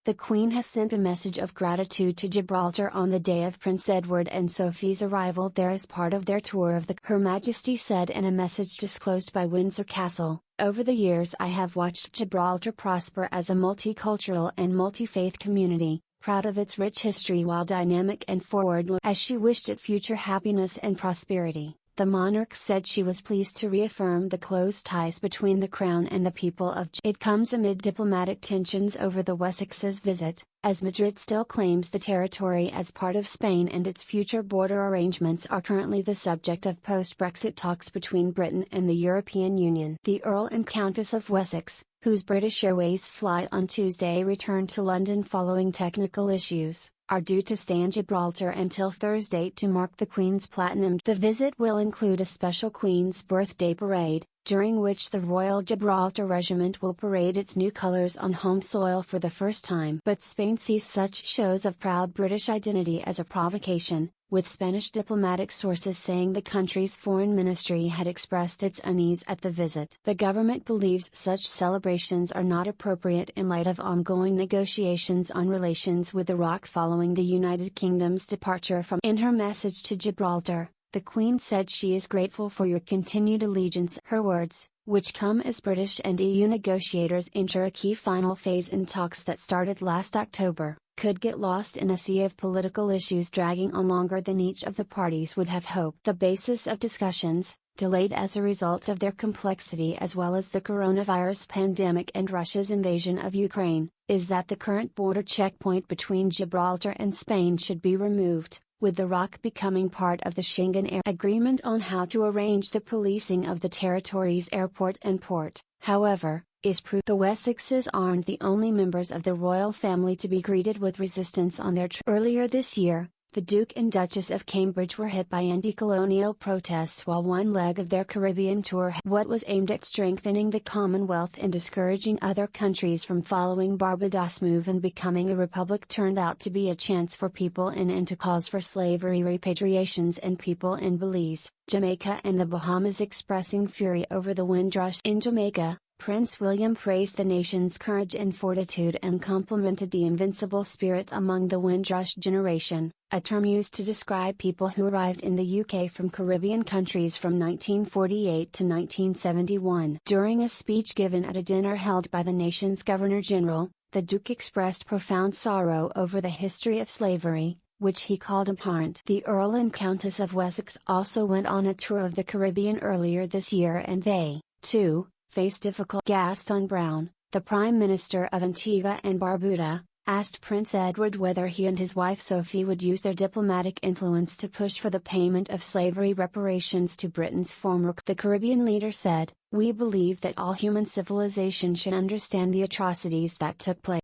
The Queen has sent a message of gratitude to Gibraltar on the day of Prince Edward and Sophie's arrival there as part of their tour of the Her Majesty said in a message disclosed by Windsor Castle, "Over the years I have watched Gibraltar prosper as a multicultural and multi-faith community, proud of its rich history while dynamic and forward-looking." As she wished it future happiness and prosperity, the monarch said she was pleased to reaffirm the close ties between the Crown and the people of It comes amid diplomatic tensions over the Wessex's visit, as Madrid still claims the territory as part of Spain and its future border arrangements are currently the subject of post-Brexit talks between Britain and the European Union. The Earl and Countess of Wessex, whose British Airways flight on Tuesday returned to London following technical issues, are due to stay in Gibraltar until Thursday to mark the Queen's Platinum. The visit will include a special Queen's Birthday Parade, during which the Royal Gibraltar Regiment will parade its new colours on home soil for the first time. But Spain sees such shows of proud British identity as a provocation, with Spanish diplomatic sources saying the country's foreign ministry had expressed its unease at the visit. The government believes such celebrations are not appropriate in light of ongoing negotiations on relations with Iraq following the United Kingdom's departure from. In her message to Gibraltar, the Queen said she is grateful for your continued allegiance. Her words, which come as British and EU negotiators enter a key final phase in talks that started last October, could get lost in a sea of political issues dragging on longer than each of the parties would have hoped. The basis of discussions, delayed as a result of their complexity as well as the coronavirus pandemic and Russia's invasion of Ukraine, is that the current border checkpoint between Gibraltar and Spain should be removed, with the ROC becoming part of the Schengen Air Agreement on how to arrange the policing of the territory's airport and port, however, is proof the Wessexes aren't the only members of the royal family to be greeted with resistance on their trip. Earlier this year, the Duke and Duchess of Cambridge were hit by anti-colonial protests while one leg of their Caribbean tour what was aimed at strengthening the Commonwealth and discouraging other countries from following Barbados' move and becoming a republic turned out to be a chance for people in and to cause for slavery repatriations and people in Belize, Jamaica and the Bahamas expressing fury over the Windrush. In Jamaica, Prince William praised the nation's courage and fortitude and complimented the invincible spirit among the Windrush generation, a term used to describe people who arrived in the UK from Caribbean countries from 1948 to 1971. During a speech given at a dinner held by the nation's Governor-General, the Duke expressed profound sorrow over the history of slavery, which he called abhorrent. The Earl and Countess of Wessex also went on a tour of the Caribbean earlier this year and they, too, faced difficult. Gaston Brown, the Prime Minister of Antigua and Barbuda, asked Prince Edward whether he and his wife Sophie would use their diplomatic influence to push for the payment of slavery reparations to Britain's former. The Caribbean leader said, "We believe that all human civilization should understand the atrocities that took place."